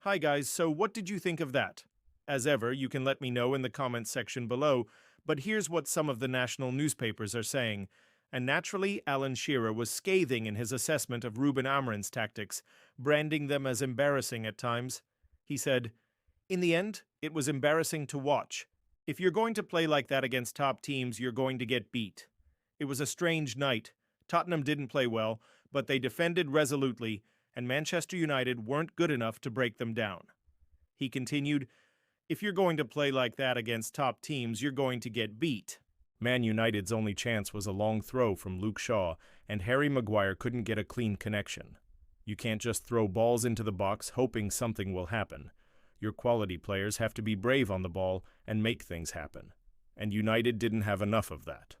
Hi guys, so what did you think of that? As ever, you can let me know in the comments section below, but here's what some of the national newspapers are saying. And naturally, Alan Shearer was scathing in his assessment of Ruben Amorim's tactics, branding them as embarrassing at times. He said, "In the end, it was embarrassing to watch. If you're going to play like that against top teams, you're going to get beat. It was a strange night. Tottenham didn't play well, but they defended resolutely, and Manchester United weren't good enough to break them down." He continued, "If you're going to play like that against top teams, you're going to get beat." Man United's only chance was a long throw from Luke Shaw, and Harry Maguire couldn't get a clean connection. You can't just throw balls into the box hoping something will happen. Your quality players have to be brave on the ball and make things happen. And United didn't have enough of that.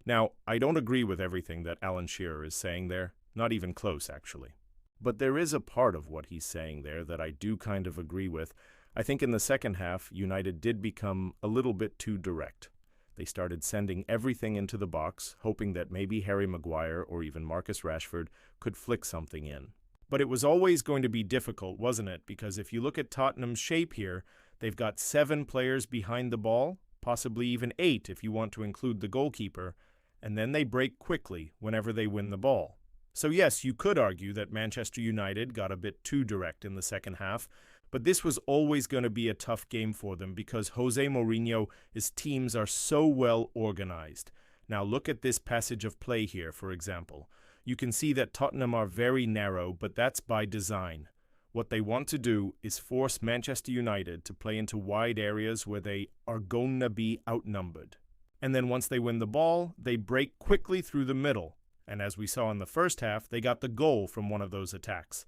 Now, I don't agree with everything that Alan Shearer is saying there, not even close, actually. But there is a part of what he's saying there that I do kind of agree with. I think in the second half, United did become a little bit too direct. They started sending everything into the box, hoping that maybe Harry Maguire or even Marcus Rashford could flick something in. But it was always going to be difficult, wasn't it? Because if you look at Tottenham's shape here, they've got 7 players behind the ball, possibly even 8 if you want to include the goalkeeper, and then they break quickly whenever they win the ball. So yes, you could argue that Manchester United got a bit too direct in the second half, but this was always going to be a tough game for them because Jose Mourinho's teams are so well organized. Now look at this passage of play here, for example. You can see that Tottenham are very narrow, but that's by design. What they want to do is force Manchester United to play into wide areas where they are going to be outnumbered. And then once they win the ball, they break quickly through the middle. And as we saw in the first half, they got the goal from one of those attacks.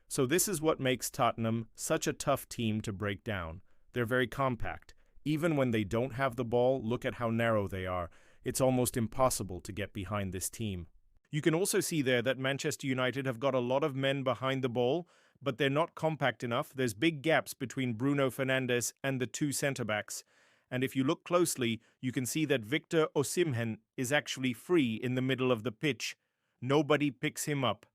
So this is what makes Tottenham such a tough team to break down. They're very compact. Even when they don't have the ball, look at how narrow they are. It's almost impossible to get behind this team. You can also see there that Manchester United have got a lot of men behind the ball, but they're not compact enough. There's big gaps between Bruno Fernandes and the 2 centre-backs. And if you look closely, you can see that Victor Osimhen is actually free in the middle of the pitch. Nobody picks him up.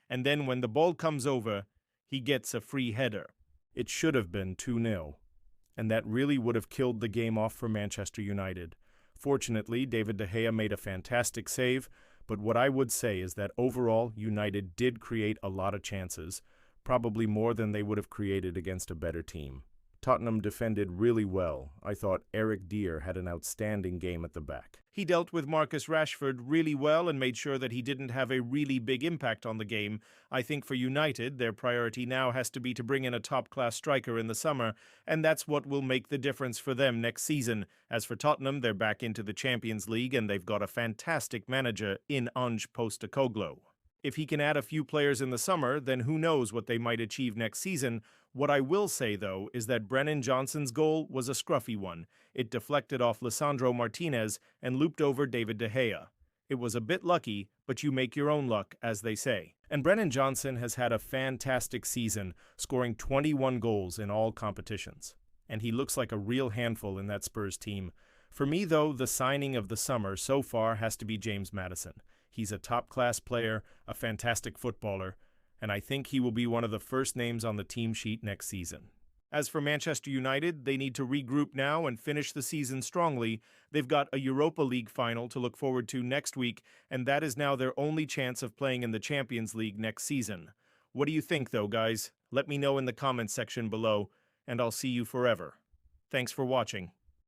And then when the ball comes over, he gets a free header. It should have been 2-0. And that really would have killed the game off for Manchester United. Fortunately, David De Gea made a fantastic save, but what I would say is that overall, United did create a lot of chances, probably more than they would have created against a better team. Tottenham defended really well. I thought Eric Dier had an outstanding game at the back. He dealt with Marcus Rashford really well and made sure that he didn't have a really big impact on the game. I think for United, their priority now has to be to bring in a top-class striker in the summer, and that's what will make the difference for them next season. As for Tottenham, they're back into the Champions League, and they've got a fantastic manager in Ange Postecoglou. If he can add a few players in the summer, then who knows what they might achieve next season. What I will say, though, is that Brennan Johnson's goal was a scruffy one. It deflected off Lisandro Martinez and looped over David De Gea. It was a bit lucky, but you make your own luck, as they say. And Brennan Johnson has had a fantastic season, scoring 21 goals in all competitions. And he looks like a real handful in that Spurs team. For me, though, the signing of the summer so far has to be James Maddison. He's a top-class player, a fantastic footballer, and I think he will be one of the first names on the team sheet next season. As for Manchester United, they need to regroup now and finish the season strongly. They've got a Europa League final to look forward to next week, and that is now their only chance of playing in the Champions League next season. What do you think, though, guys? Let me know in the comments section below, and I'll see you forever. Thanks for watching.